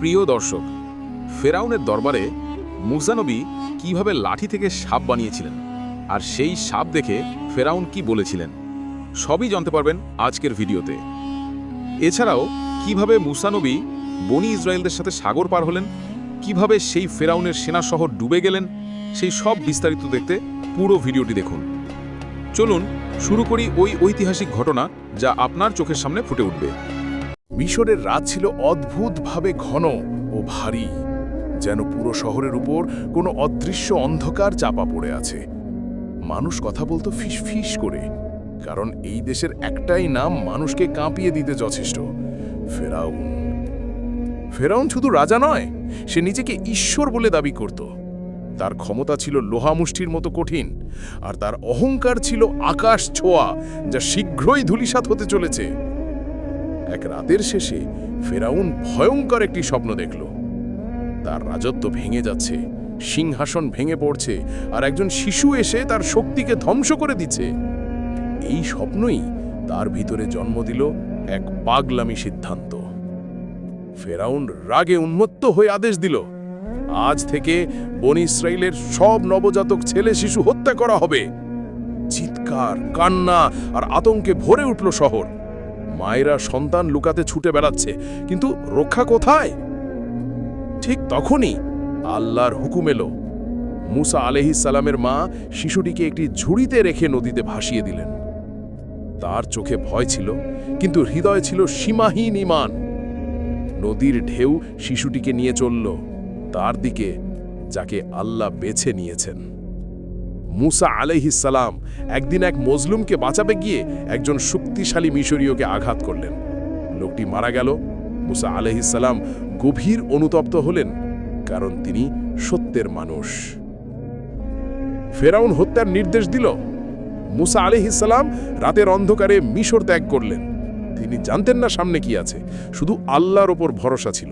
প্রিয় দর্শক, ফেরাউনের দরবারে মুসা নবী কিভাবে লাঠি থেকে সাপ বানিয়েছিলেন আর সেই সাপ দেখে ফেরাউন কি বলেছিলেন সবই জানতে পারবেন আজকের ভিডিওতে। এছাড়াও কিভাবে মুসা নবী বনি ইসরায়েলদের সাথে সাগর পার হলেন, কিভাবে সেই ফেরাউনের সেনা শহর ডুবে গেলেন, সেই সব বিস্তারিত দেখতে পুরো ভিডিওটি দেখুন। চলুন শুরু করি ওই ঐতিহাসিক ঘটনা যা আপনার চোখের সামনে ফুটে উঠবে। মিশরের রাত ছিল অদ্ভুতভাবে ঘন ও ভারী, যেন পুরো শহরের উপর কোনো অদৃশ্য অন্ধকার চাপা পড়ে আছে। মানুষ কথা বলতো ফিস ফিস করে, কারণ এই দেশের একটাই নাম মানুষকে কাঁপিয়ে দিতে যথেষ্ট, ফেরাউন। ফেরাউন শুধু রাজা নয়, সে নিজেকে ঈশ্বর বলে দাবি করত। তার ক্ষমতা ছিল লোহা মুষ্টির মতো কঠিন, আর তার অহংকার ছিল আকাশ ছোঁয়া, যা শীঘ্রই ধূলিসাৎ হতে চলেছে। এক রাতের শেষে ফেরাউন ভয়ঙ্কর একটি স্বপ্ন দেখল। তার রাজত্ব ভেঙে যাচ্ছে, সিংহাসন ভেঙে পড়ছে, আর একজন শিশু এসে তার শক্তিকে ধ্বংস করে দিচ্ছে। এই স্বপ্নই তার ভিতরে জন্ম দিল এক পাগলামি সিদ্ধান্ত। ফেরাউন রাগে উন্মত্ত হয়ে আদেশ দিল, আজ থেকে বনি ইসরায়েলের সব নবজাতক ছেলে শিশু হত্যা করা হবে। চিৎকার, কান্না আর আতঙ্কে ভরে উঠল শহর। মায়েরা সন্তান লুকাতে ছুটে বেড়াচ্ছে, কিন্তু রক্ষা কোথায়? ঠিক তখনই আল্লাহর হুকুম এলো। মুসা আলাইহিস সালামের মা শিশুটিকে একটি ঝুড়িতে রেখে নদীতে ভাসিয়ে দিলেন। তার চোখে ভয় ছিল, কিন্তু হৃদয় ছিল সীমাহীন ঈমান। নদীর ঢেউ শিশুটিকে নিয়ে চলল তার দিকে, যাকে আল্লাহ বেছে নিয়েছেন। মুসা আলাইহিস সালাম একদিন এক মজলুমকে বাঁচাতে গিয়ে একজন শক্তিশালী মিশরীয়কে আঘাত করলেন। লোকটি মারা গেল। মুসা আলাইহিস সালাম গভীর অনুতপ্ত হলেন, কারণ তিনি সত্যের মানুষ। ফেরাউন হত্যার নির্দেশ দিল। মুসা আলাইহিস সালাম রাতের অন্ধকারে মিশর ত্যাগ করলেন। তিনি জানতেন না সামনে কি আছে, শুধু আল্লাহর ওপর ভরসা ছিল।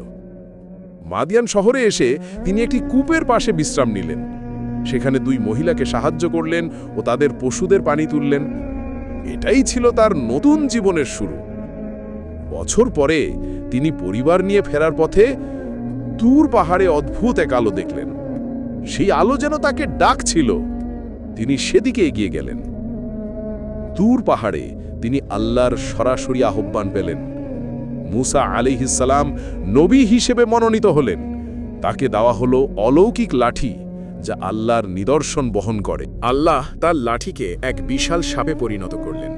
মাদিয়ান শহরে এসে তিনি একটি কূপের পাশে বিশ্রাম নিলেন। সেখানে দুই মহিলাকে সাহায্য করলেন ও তাদের পশুদের পানি তুললেন। এটাই ছিল তার নতুন জীবনের শুরু। বছর পরে তিনি পরিবার নিয়ে ফেরার পথে দূর পাহাড়ে অদ্ভুত এক আলো দেখলেন। সেই আলো যেন তাকে ডাকছিল। তিনি সেদিকে এগিয়ে গেলেন। দূর পাহাড়ে তিনি আল্লাহর সরাসরি আহ্বান পেলেন। মুসা আলাইহিস সালাম নবী হিসেবে মনোনীত হলেন। তাকে দেওয়া হলো অলৌকিক লাঠি, যা আল্লাহর নিদর্শন বহন করে। আল্লাহ তার লাঠিকে এক বিশাল সাপে পরিণত করলেন।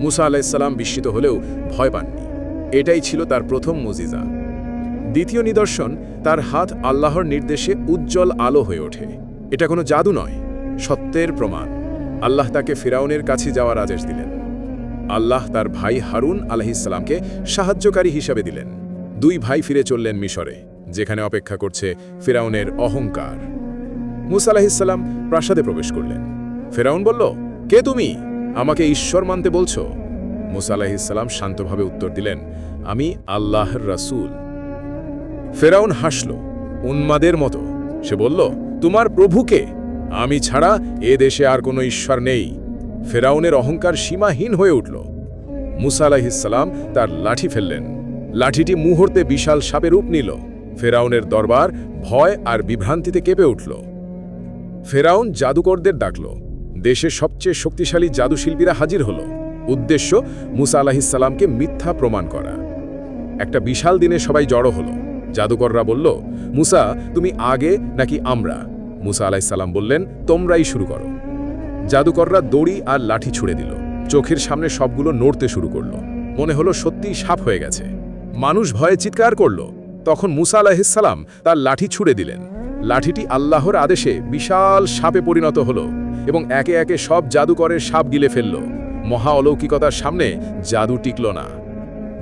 মুসা আলাইহিস সালাম বিস্মিত হলেও ভয় পাননি। এটাই ছিল তার প্রথম মুজিজা। দ্বিতীয় নিদর্শন, তার হাত আল্লাহর নির্দেশে উজ্জ্বল আলো হয়ে ওঠে। এটা কোনো জাদু নয়, সত্যের প্রমাণ। আল্লাহ তাকে ফিরাউনের কাছে যাওয়ার আদেশ দিলেন। আল্লাহ তার ভাই হারুন আলাইহিস সালামকে সাহায্যকারী হিসাবে দিলেন। দুই ভাই ফিরে চললেন মিশরে, যেখানে অপেক্ষা করছে ফিরাউনের অহংকার। মুসা আলাইহিস সালাম প্রাসাদে প্রবেশ করলেন। ফিরাউন বলল, কে তুমি? আমাকে ঈশ্বর মানতে বলছো? মুসা আলাইহিস সালাম শান্তভাবে উত্তর দিলেন, আমি আল্লাহর রাসূল। ফিরাউন হাসল উন্মাদের মতো। সে বলল, তোমার প্রভুকে? আমি ছাড়া এ দেশে আর কোনো ঈশ্বর নেই। ফিরাউনের অহংকার সীমাহীন হয়ে উঠল। মুসা আলাইহিস সালাম তার লাঠি ফেললেন। লাঠিটি মুহূর্তে বিশাল সাপের রূপ নিল। ফিরাউনের দরবার ভয় আর বিভ্রান্তিতে কেঁপে উঠল। ফিরাউন জাদুকরদের ডাকল। দেশের সবচেয়ে শক্তিশালী জাদুশিল্পীরা হাজির হল। উদ্দেশ্য মুসা আলাইহিস সালামকে মিথ্যা প্রমাণ করা। একটা বিশাল দিনে সবাই জড়ো হল। জাদুকররা বলল, মুসা, তুমি আগে নাকি আমরা? মুসা আলাইহিস সালাম বললেন, তোমরাই শুরু করো। জাদুকররা দড়ি আর লাঠি ছুড়ে দিল। চোখের সামনে সবগুলো নড়তে শুরু করল। মনে হলো সত্যিই সাপ হয়ে গেছে। মানুষ ভয়ে চিৎকার করল। তখন মুসা আলাইহিস সালাম তার লাঠি ছুড়ে দিলেন। লাঠিটি আল্লাহর আদেশে বিশাল সাপে পরিণত হল এবং একে একে সব জাদুকরের সাপ গিলে ফেলল। মহা অলৌকিকতার সামনে জাদু টিকল না।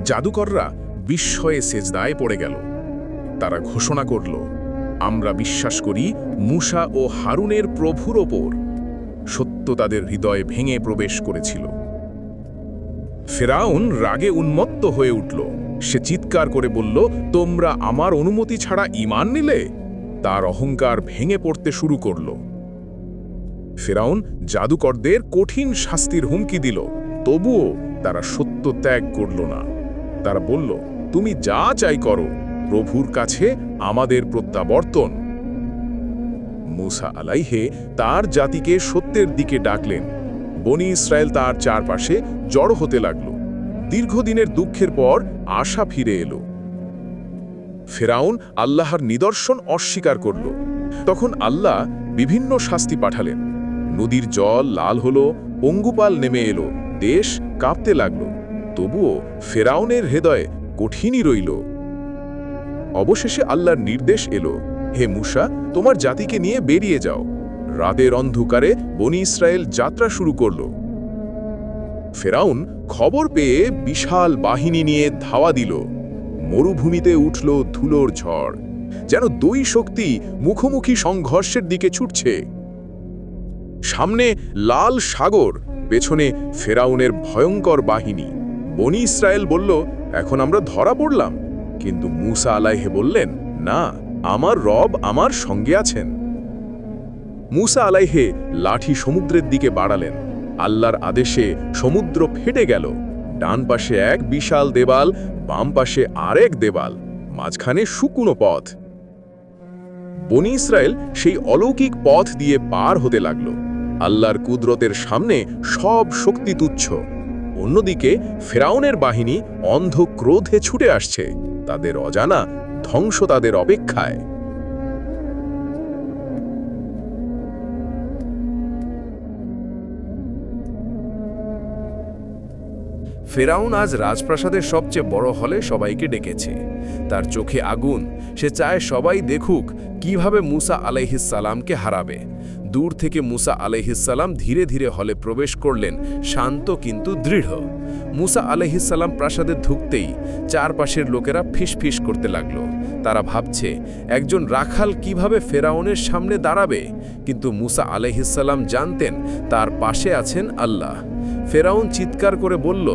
জাদুকররা বিস্ময়ে সেজদায় পড়ে গেল। তারা ঘোষণা করল, আমরা বিশ্বাস করি মুসা ও হারুনের প্রভুর ওপর। সত্য তাদের হৃদয়ে ভেঙে প্রবেশ করেছিল। ফেরাউন রাগে উন্মত্ত হয়ে উঠল। সে চিৎকার করে বলল, তোমরা আমার অনুমতি ছাড়া ঈমান নিলে? তার অহংকার ভেঙে পড়তে শুরু করল। ফেরাউন জাদুকরদের কঠিন শাস্তির হুমকি দিল, তবুও তারা সত্য ত্যাগ করল না। তারা বলল, তুমি যা চাই করো, প্রভুর কাছে আমাদের প্রত্যাবর্তন। মুসা আলাইহে তার জাতিকে সত্যের দিকে ডাকলেন। বনি ইসরায়েল তার চারপাশে জড়ো হতে লাগল। দীর্ঘদিনের দুঃখের পর আশা ফিরে এলো। ফেরাউন আল্লাহর নিদর্শন অস্বীকার করল। তখন আল্লাহ বিভিন্ন শাস্তি পাঠালেন। নদীর জল লাল হলো, পঙ্গুপাল নেমে এলো, দেশ কাঁপতে লাগল। তবুও ফেরাউনের হৃদয়ে কঠিনই রইল। অবশেষে আল্লাহর নির্দেশ এলো, হে মুসা, তোমার জাতিকে নিয়ে বেরিয়ে যাও। রাতের অন্ধকারে বনি ইসরায়েল যাত্রা শুরু করল। ফেরাউন খবর পেয়ে বিশাল বাহিনী নিয়ে ধাওয়া দিল। মরুভূমিতে উঠল ধুলোর ঝড়, যেন দুই শক্তি মুখোমুখি সংঘর্ষের দিকে ছুটছে। সামনে লাল সাগর, পেছনে ফেরাউনের ভয়ঙ্কর বাহিনী। বনি ইসরায়েল বলল, এখন আমরা ধরা পড়লাম। কিন্তু মুসা আলাইহে বললেন, না, আমার রব আমার সঙ্গে আছেন। মুসা আলাইহে লাঠি সমুদ্রের দিকে বাড়ালেন। আল্লাহর আদেশে সমুদ্র ফেটে গেল। ডান পাশে এক বিশাল দেওয়াল, বাম পাশে আরেক দেওয়াল, মাঝখানে শুকনো পথ। বনি ইসরায়েল সেই অলৌকিক পথ দিয়ে পার হতে লাগল। আল্লাহর কুদরতের সামনে সব শক্তি তুচ্ছ। অন্যদিকে ফেরাউনের বাহিনী অন্ধ ক্রোধে ছুটে আসছে। তাদের অজানা ধ্বংস তাদের অপেক্ষায়। ফেরাউন আজ রাজপ্রাসাদের সবচেয়ে বড় হলে সবাইকে ডেকেছে। তার চোখে আগুন। সে চায় সবাই দেখুক কিভাবে মুসা আলাইহিসসালামকে হারাবে। দূর থেকে মুসা আলাইহিসসালাম ধীরে ধীরে হলে প্রবেশ করলেন, শান্ত কিন্তু দৃঢ়। মুসা আলাইহিসসালাম প্রাসাদে ঢুকতেই চারপাশের লোকেরা ফিসফিস করতে লাগল। তারা ভাবছে একজন রাখাল কিভাবে ফেরাউনের সামনে দাঁড়াবে। কিন্তু মুসা আলাইহিসসালাম জানতেন তার পাশে আছেন আল্লাহ। ফেরাউন চিৎকার করে বলল,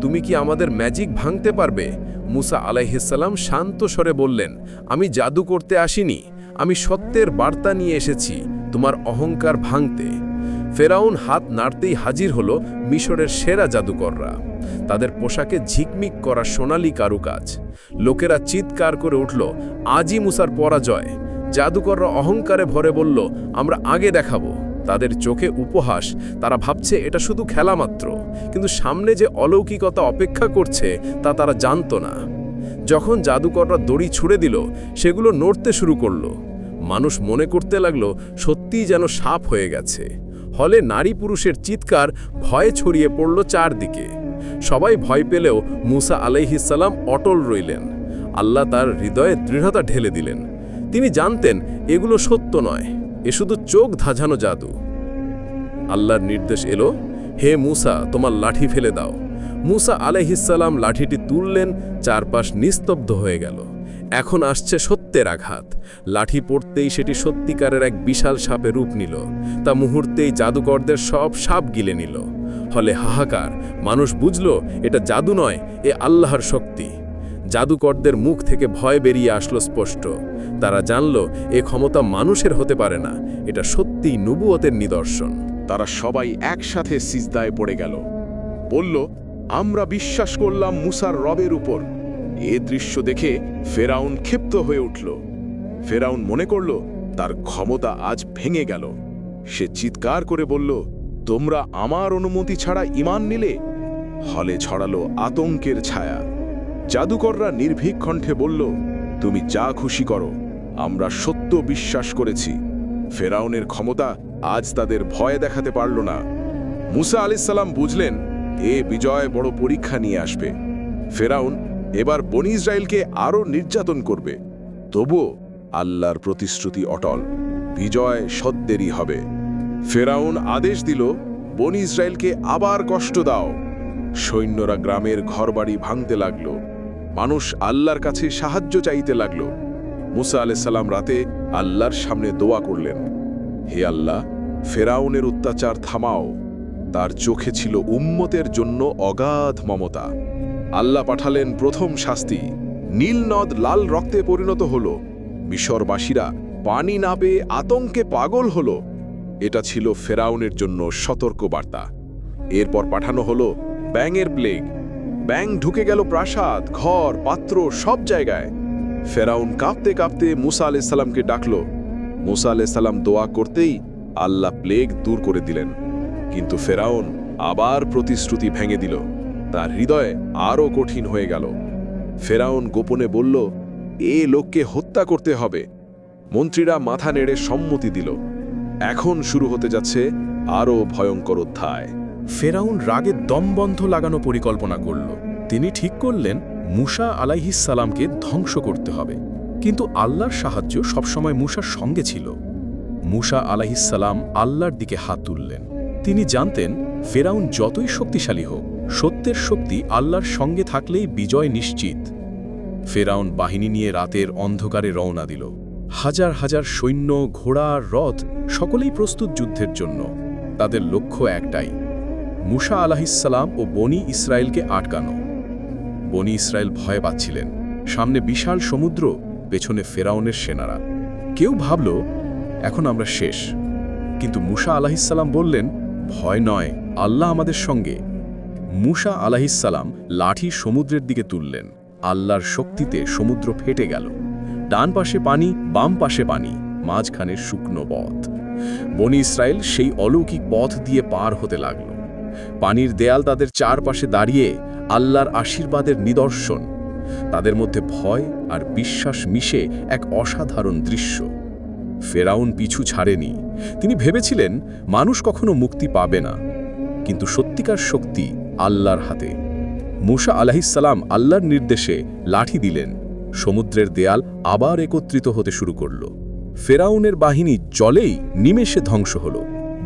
তুমি কি আমাদের ম্যাজিক ভাঙতে পারবে? মুসা আলাইহিসসালাম শান্ত স্বরে বললেন, আমি জাদু করতে আসিনি, আমি সত্যের বার্তা নিয়ে এসেছি তোমার অহংকার ভাঙতে। ফেরাউন হাত নাড়তেই হাজির হলো মিশরের সেরা জাদুকররা। তাদের পোশাকে ঝিকমিক করা সোনালি কারুকাজ। লোকেরা চিৎকার করে উঠল, আজই মুসার পরাজয়। জাদুকররা অহংকারে ভরে বলল, আমরা আগে দেখাবো। তাদের চোখে উপহাস। তারা ভাবছে এটা শুধু খেলা মাত্র, কিন্তু সামনে যে অলৌকিকতা অপেক্ষা করছে তা তারা জানত না। যখন জাদুকররা দড়ি ছুড়ে দিল, সেগুলো নড়তে শুরু করলো। মানুষ মনে করতে লাগলো সত্যিই যেন সাপ হয়ে গেছে। হলে নারী পুরুষের চিৎকার ভয়ে ছড়িয়ে পড়ল চারদিকে। সবাই ভয় পেলেও মুসা আলাইহিসসালাম অটল রইলেন। আল্লাহ তার হৃদয়ে দৃঢ়তা ঢেলে দিলেন। তিনি জানতেন এগুলো সত্য নয়, এ শুধু চোখ ধাঁধানো জাদু। আল্লাহর নির্দেশ এলো, হে মুসা, তোমার লাঠি ফেলে দাও। মুসা আলাইহিসসালাম লাঠিটি তুললেন, চারপাশ নিস্তব্ধ হয়ে গেল। এখন আসছে সত্যের আঘাত। লাঠি পড়তেই সেটি সত্যিকারের এক বিশাল সাপে রূপ নিল। তা মুহূর্তেই জাদুকরদের সব সাপ গিলে নিল। হলে হাহাকার। মানুষ বুঝল এটা জাদু নয়, এ আল্লাহর শক্তি। জাদুকরদের মুখ থেকে ভয় বেরিয়ে আসলো স্পষ্ট। তারা জানল এ ক্ষমতা মানুষের হতে পারে না, এটা সত্যিই নবুয়তের নিদর্শন। তারা সবাই একসাথে সিজদায় পড়ে গেল। বলল, আমরা বিশ্বাস করলাম মুসার রবের উপর। এ দৃশ্য দেখে ফেরাউন ক্ষিপ্ত হয়ে উঠল। ফেরাউন মনে করল তার ক্ষমতা আজ ভেঙে গেল। সে চিৎকার করে বলল, তোমরা আমার অনুমতি ছাড়া ঈমান নিলে? হলে ছড়ালো আতঙ্কের ছায়া। জাদুকররা নির্ভীক কণ্ঠে বলল, তুমি যা খুশি করো, আমরা সত্য বিশ্বাস করেছি। ফেরাউনের ক্ষমতা আজ তাদের ভয় দেখাতে পারল না। মুসা আলাইহিসসালাম বুঝলেন এ বিজয় বড় পরীক্ষা নিয়ে আসবে। ফেরাউন এবার বনি ইসরায়েলকে আরও নির্যাতন করবে। তবুও আল্লাহর প্রতিশ্রুতি অটল, বিজয় সদ্যেরই হবে। ফেরাউন আদেশ দিল, বনি ইসরায়েলকে আবার কষ্ট দাও। সৈন্যরা গ্রামের ঘরবাড়ি ভাঙতে লাগল। মানুষ আল্লাহর কাছে সাহায্য চাইতে লাগল। মুসা আলাইহিসসালাম রাতে আল্লাহর সামনে দোয়া করলেন, হে আল্লাহ, ফেরাউনের অত্যাচার থামাও। তার চোখে ছিল উম্মতের জন্য অগাধ মমতা। আল্লাহ পাঠালেন প্রথম শাস্তি। নীল নদ লাল রক্তে পরিণত হল। মিশরবাসীরা পানি না পেয়ে আতঙ্কে পাগল হল। এটা ছিল ফেরাউনের জন্য সতর্ক বার্তা। এরপর পাঠানো হলো ব্যাঙের প্লেগ। ব্যাঙ ঢুকে গেল প্রাসাদ, ঘর, পাত্র সব জায়গায়। ফেরাউন কাঁপতে কাঁপতে মুসা আলাইসাল্লামকে ডাকল। মুসা আলাইসাল্লাম দোয়া করতেই আল্লাহ প্লেগ দূর করে দিলেন। কিন্তু ফেরাউন আবার প্রতিশ্রুতি ভেঙে দিল। তার হৃদয় আরও কঠিন হয়ে গেল। ফেরাউন গোপনে বলল, এ লোককে হত্যা করতে হবে। মন্ত্রীরা মাথা নেড়ে সম্মতি দিল। এখন শুরু হতে যাচ্ছে আরও ভয়ঙ্কর অধ্যায়। ফেরাউন রাগে দমবন্ধ লাগানো পরিকল্পনা করল। তিনি ঠিক করলেন মুসা আলাইহিসসালামকে ধ্বংস করতে হবে। কিন্তু আল্লাহর সাহায্য সবসময় মুসার সঙ্গে ছিল। মুসা আলাইহিসসালাম আল্লাহর দিকে হাত তুললেন। তিনি জানতেন ফেরাউন যতই শক্তিশালী হোক, সত্যের শক্তি আল্লাহর সঙ্গে থাকলেই বিজয় নিশ্চিত। ফেরাউন বাহিনী নিয়ে রাতের অন্ধকারে রওনা দিল। হাজার হাজার সৈন্য, ঘোড়া, রথ সকলেই প্রস্তুত যুদ্ধের জন্য। তাদের লক্ষ্য একটাই, মুসা আলাইহিসসালাম ও বনি ইসরায়েলকে আটকানো। বনি ইসরায়েল ভয় পাচ্ছিলেন। সামনে বিশাল সমুদ্র, পেছনে ফেরাউনের সেনারা। কেউ ভাবল এখন আমরা শেষ। কিন্তু মুসা আলাইহিসসালাম বললেন, ভয় নয়, আল্লাহ আমাদের সঙ্গে। মুসা আলাইহিসসালাম লাঠি সমুদ্রের দিকে তুললেন। আল্লাহর শক্তিতে সমুদ্র ফেটে গেল। ডান পাশে পানি, বাম পাশে পানি, মাঝখানে শুকনো পথ। বনি ইসরায়েল সেই অলৌকিক পথ দিয়ে পার হতে লাগল। পানির দেয়াল তাদের চারপাশে দাঁড়িয়ে, আল্লাহর আশীর্বাদের নিদর্শন। তাদের মধ্যে ভয় আর বিশ্বাস মিশে এক অসাধারণ দৃশ্য। ফেরাউন পিছু ছাড়েনি। তিনি ভেবেছিলেন মানুষ কখনো মুক্তি পাবে না, কিন্তু সত্যিকার শক্তি আল্লাহর হাতে। মুসা আলাইহিসসালাম আল্লাহর নির্দেশে লাঠি দিলেন। সমুদ্রের দেয়াল আবার একত্রিত হতে শুরু করল। ফেরাউনের বাহিনী জলেই নিমেষে ধ্বংস হল।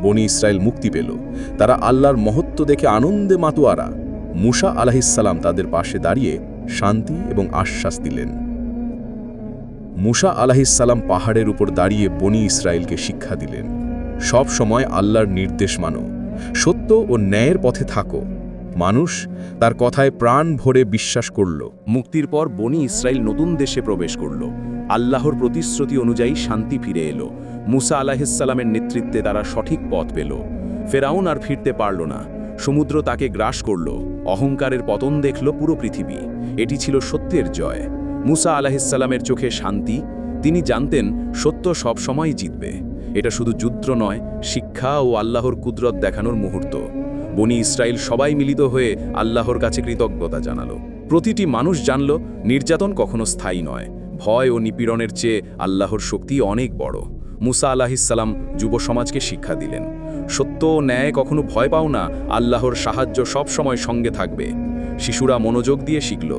বনি ইসরায়েল মুক্তি পেল। তারা আল্লাহর মহত্ব দেখে আনন্দে মাতোয়ারা। মুসা আলাইহিসসালাম তাদের পাশে দাঁড়িয়ে শান্তি এবং আশ্বাস দিলেন। মুসা আলাইহিসসালাম পাহাড়ের উপর দাঁড়িয়ে বনি ইসরায়েলকে শিক্ষা দিলেন, সব সময় আল্লাহর নির্দেশ মানো, সত্য ও ন্যায়ের পথে থাকো। মানুষ তার কথায় প্রাণ ভরে বিশ্বাস করল। মুক্তির পর বনি ইসরায়েল নতুন দেশে প্রবেশ করল। আল্লাহর প্রতিশ্রুতি অনুযায়ী শান্তি ফিরে এলো। মুসা আলাইহিসসালামের নেতৃত্বে তারা সঠিক পথ পেল। ফেরাউন আর ফিরতে পারল না। সমুদ্র তাকে গ্রাস করল। অহংকারের পতন দেখল পুরো পৃথিবী। এটি ছিল সত্যের জয়। মুসা আলাইহিসসালামের চোখে শান্তি। তিনি জানতেন সত্য সব সময় জিতবে। এটা শুধু যুদ্ধ নয়, শিক্ষা ও আল্লাহর কুদরত দেখানোর মুহূর্ত। বনি ইসরায়েল সবাই মিলিত হয়ে আল্লাহর কাছে কৃতজ্ঞতা জানালো। প্রতিটি মানুষ জানল নির্যাতন কখনো স্থায়ী নয়। ভয় ও নিপীড়নের চেয়ে আল্লাহর শক্তি অনেক বড়। মুসা আলাইহিসসালাম যুব সমাজকে শিক্ষা দিলেন, সত্য ও ন্যায় কখনো ভয় পাও না, আল্লাহর সাহায্য সব সময় সঙ্গে থাকবে। শিশুরা মনোযোগ দিয়ে শিখল।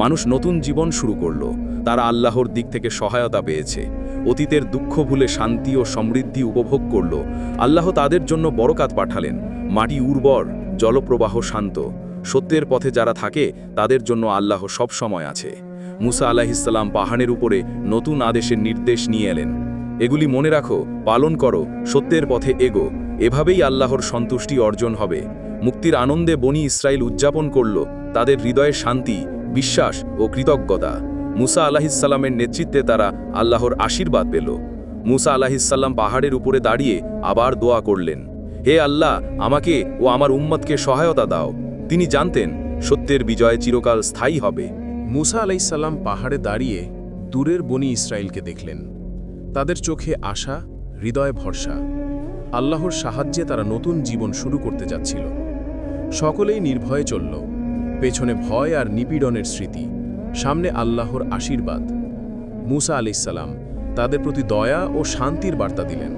মানুষ নতুন জীবন শুরু করল। তারা আল্লাহর দিক থেকে সহায়তা পেয়েছে। অতীতের দুঃখ ভুলে শান্তি ও সমৃদ্ধি উপভোগ করল। আল্লাহ তাদের জন্য বরকত পাঠালেন। মাটি উর্বর, জলপ্রবাহ শান্ত। সত্যের পথে যারা থাকে তাদের জন্য আল্লাহ সব সময় আছে। মুসা আলাইহিসসালাম পাহাড়ের উপরে নতুন আদেশের নির্দেশ নিয়ে এলেন। এগুলি মনে রাখো, পালন করো, সত্যের পথে এগো। এভাবেই আল্লাহর সন্তুষ্টি অর্জন হবে। মুক্তির আনন্দে বনি ইসরায়েল উদযাপন করল। তাদের হৃদয়ে শান্তি, বিশ্বাস ও কৃতজ্ঞতা। মুসা আলাইহিসসালামের নেতৃত্বে তারা আল্লাহর আশীর্বাদ পেল। মুসা আলাইহিসসালাম পাহাড়ের উপরে দাঁড়িয়ে আবার দোয়া করলেন, হে আল্লাহ, আমাকে ও আমার উম্মতকে সহায়তা দাও। তিনি জানতেন সত্যের বিজয় চিরকাল স্থায়ী হবে। মুসা আলাইহিসসালাম পাহাড়ে দাঁড়িয়ে দূরের বনি ইসরায়েলকে দেখলেন। তাদের চোখে আশা, হৃদয়ে ভরসা। আল্লাহর সাহায্যে তারা নতুন জীবন শুরু করতে যাচ্ছিল। সকলেই নির্ভয়ে চলল। পেছনে ভয় আর নিপীড়নের স্মৃতি, সামনে আল্লাহর আশীর্বাদ। মুসা আলাইহিসসালাম তাদের প্রতি দয়া ও শান্তির বার্তা দিলেন।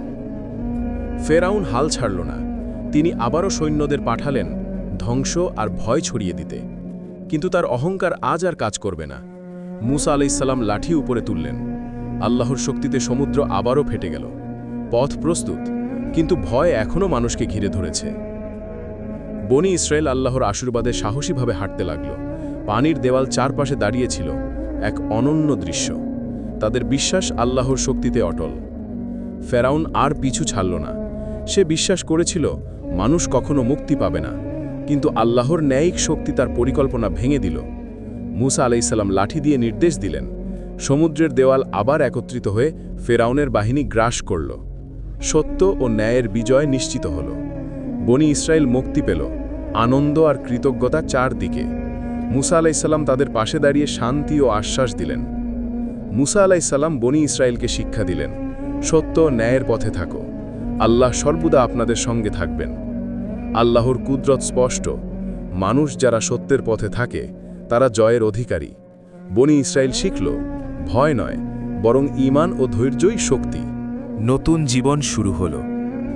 ফেরাউন হাল ছাড়ল না। তিনি আবারও সৈন্যদের পাঠালেন ধ্বংস আর ভয় ছড়িয়ে দিতে। কিন্তু তার অহংকার আজ আর কাজ করবে না। মুসা আলাইহিসসালাম লাঠি উপরে তুললেন। আল্লাহর শক্তিতে সমুদ্র আবারও ফেটে গেল। পথ প্রস্তুত, কিন্তু ভয় এখনও মানুষকে ঘিরে ধরেছে। বনি ইসরায়েল আল্লাহর আশীর্বাদে সাহসীভাবে হাঁটতে লাগল। পানির দেওয়াল চারপাশে দাঁড়িয়েছিল, এক অনন্য দৃশ্য। তাদের বিশ্বাস আল্লাহর শক্তিতে অটল। ফেরাউন আর পিছু ছাড়ল না। সে বিশ্বাস করেছিল মানুষ কখনো মুক্তি পাবে না, কিন্তু আল্লাহর ন্যায়িক শক্তি তার পরিকল্পনা ভেঙে দিল। মুসা আলাইহিসসালাম লাঠি দিয়ে নির্দেশ দিলেন। সমুদ্রের দেওয়াল আবার একত্রিত হয়ে ফেরাউনের বাহিনী গ্রাস করল। সত্য ও ন্যায়ের বিজয় নিশ্চিত হল। বনি ইসরায়েল মুক্তি পেল। আনন্দ আর কৃতজ্ঞতা চারদিকে। মুসা আলাইহিসসালাম তাদের পাশে দাঁড়িয়ে শান্তি ও আশ্বাস দিলেন। মুসা আলাইসাল্লাম বনি ইসরায়েলকে শিক্ষা দিলেন, সত্য ও ন্যায়ের পথে থাকো, আল্লাহ সর্বদা আপনাদের সঙ্গে থাকবেন। আল্লাহর কুদরত স্পষ্ট, মানুষ যারা সত্যের পথে থাকে তারা জয়ের অধিকারী। বনি ইসরায়েল শিখল, ভয় নয়, বরং ঈমান ও ধৈর্যই শক্তি। নতুন জীবন শুরু হলো।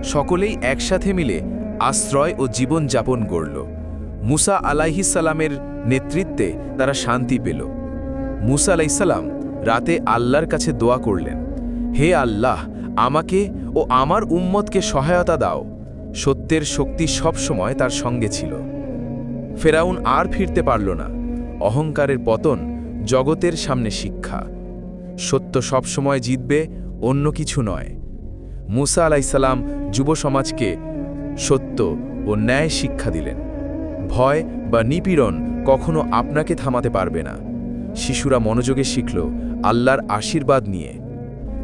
সকলেই একসাথে মিলে আশ্রয় ও জীবন যাপন করল। মুসা আলাইহিসসালামের নেতৃত্বে তারা শান্তি পেল। মুসা আলাইহিসসালাম রাতে আল্লাহর কাছে দোয়া করলেন, হে আল্লাহ, আমাকে ও আমার উম্মতকে সহায়তা দাও। সত্যের শক্তি সব সময় তার সঙ্গে ছিল। ফেরাউন আর ফিরতে পারল না। অহংকারের পতন জগতের সামনে শিক্ষা। সত্য সব সময় জিতবে, অন্য কিছু নয়। মুসা আলাইহিসসালাম যুব সমাজকে সত্য ও ন্যায় শিক্ষা দিলেন। ভয় বা নিপীড়ন কখনো আপনাকে থামাতে পারবে না। শিশুরা মনোযোগে শিখল আল্লাহর আশীর্বাদ নিয়ে।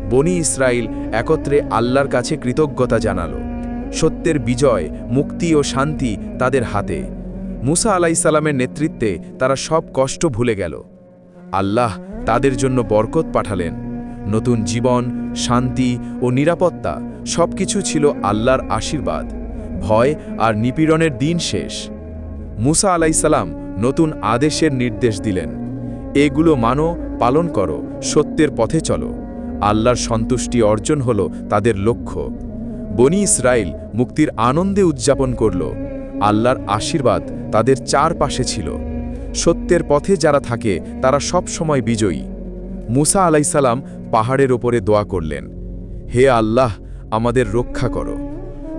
বনি ইসরাইল একত্রে আল্লাহর কাছে কৃতজ্ঞতা জানালো। সত্যের বিজয়, মুক্তি ও শান্তি তাদের হাতে। মুসা আলাইহিসসালামের নেতৃত্বে তারা সব কষ্ট ভুলে গেল। আল্লাহ তাদের জন্য বরকত পাঠালেন। নতুন জীবন, শান্তি ও নিরাপত্তা সবকিছু ছিল আল্লাহর আশীর্বাদ। ভয় আর নিপীড়নের দিন শেষ। মুসা আলাইহিসসালাম নতুন আদেশের নির্দেশ দিলেন, এগুলো মানো, পালন করো, সত্যের পথে চলো। আল্লাহর সন্তুষ্টি অর্জন হল তাদের লক্ষ্য। বনি ইসরাইল মুক্তির আনন্দে উদযাপন করল। আল্লাহর আশীর্বাদ তাদের চারপাশে ছিল। সত্যের পথে যারা থাকে তারা সব সময় বিজয়ী। মুসা আলাইহিসসালাম পাহাড়ের ওপরে দোয়া করলেন, হে আল্লাহ, আমাদের রক্ষা করো।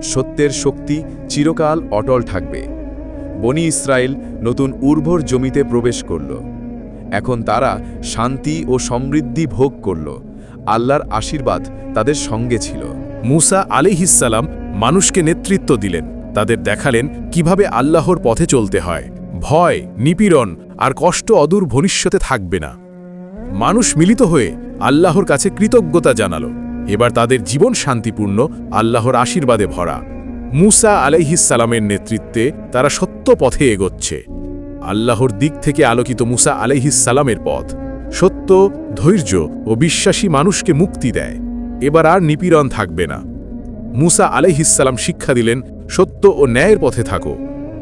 সত্যের শক্তি চিরকাল অটল থাকবে। বনি ইসরাইল নতুন উর্বর জমিতে প্রবেশ করল। এখন তারা শান্তি ও সমৃদ্ধি ভোগ করল। আল্লাহর আশীর্বাদ তাদের সঙ্গে ছিল। মুসা আলাইহিসসালাম মানুষকে নেতৃত্ব দিলেন, তাদের দেখালেন কিভাবে আল্লাহর পথে চলতে হয়। ভয়, নিপীড়ন আর কষ্ট অদূর ভবিষ্যতে থাকবে না। মানুষ মিলিত হয়ে আল্লাহর কাছে কৃতজ্ঞতা জানালো। এবার তাদের জীবন শান্তিপূর্ণ, আল্লাহর আশীর্বাদে ভরা। মুসা আলাইহিসসালামের নেতৃত্বে তারা সত্য পথে এগোচ্ছে। আল্লাহর দিক থেকে আলোকিত মুসা আলাইহিসসালামের পথ সত্য, ধৈর্য ও বিশ্বাসী মানুষকে মুক্তি দেয়। এবার আর নিপীড়ন থাকবে না। মুসা আলাইহিসসালাম শিক্ষা দিলেন, সত্য ও ন্যায়ের পথে থাকো।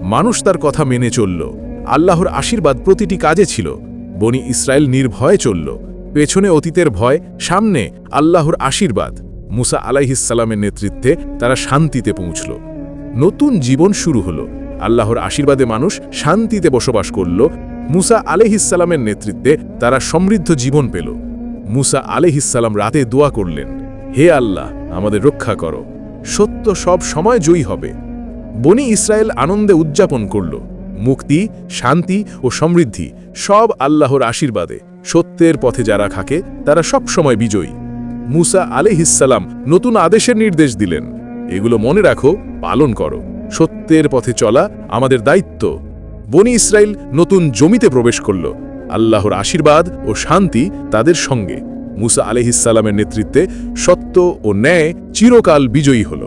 মানুষ তার কথা মেনে চলল। আল্লাহর আশীর্বাদ প্রতিটি কাজে ছিল। বনি ইসরায়েল নির্ভয়ে চলল। পেছনে অতীতের ভয়, সামনে আল্লাহর আশীর্বাদ। মুসা আলাইহিসসালামের নেতৃত্বে তারা শান্তিতে পৌঁছল। নতুন জীবন শুরু হলো। আল্লাহর আশীর্বাদে মানুষ শান্তিতে বসবাস করল। মুসা আলাইহিসসালামের নেতৃত্বে তারা সমৃদ্ধ জীবন পেল। মুসা আলাইহিসসালাম রাতে দোয়া করলেন, হে আল্লাহ, আমাদের রক্ষা করো। সত্য সব সময় জয়ী হবে। বনি ইসরায়েল আনন্দে উদযাপন করল। মুক্তি, শান্তি ও সমৃদ্ধি সব আল্লাহর আশীর্বাদে। সত্যের পথে যারা থাকে তারা সব সময় বিজয়ী। মুসা আলাইহিসসালাম নতুন আদেশের নির্দেশ দিলেন, এগুলো মনে রাখো, পালন করো। সত্যের পথে চলা আমাদের দায়িত্ব। বনি ইসরায়েল নতুন জমিতে প্রবেশ করল। আল্লাহর আশীর্বাদ ও শান্তি তাদের সঙ্গে। মুসা আলাইহিসসালামের নেতৃত্বে সত্য ও ন্যায় চিরকাল বিজয়ী হল।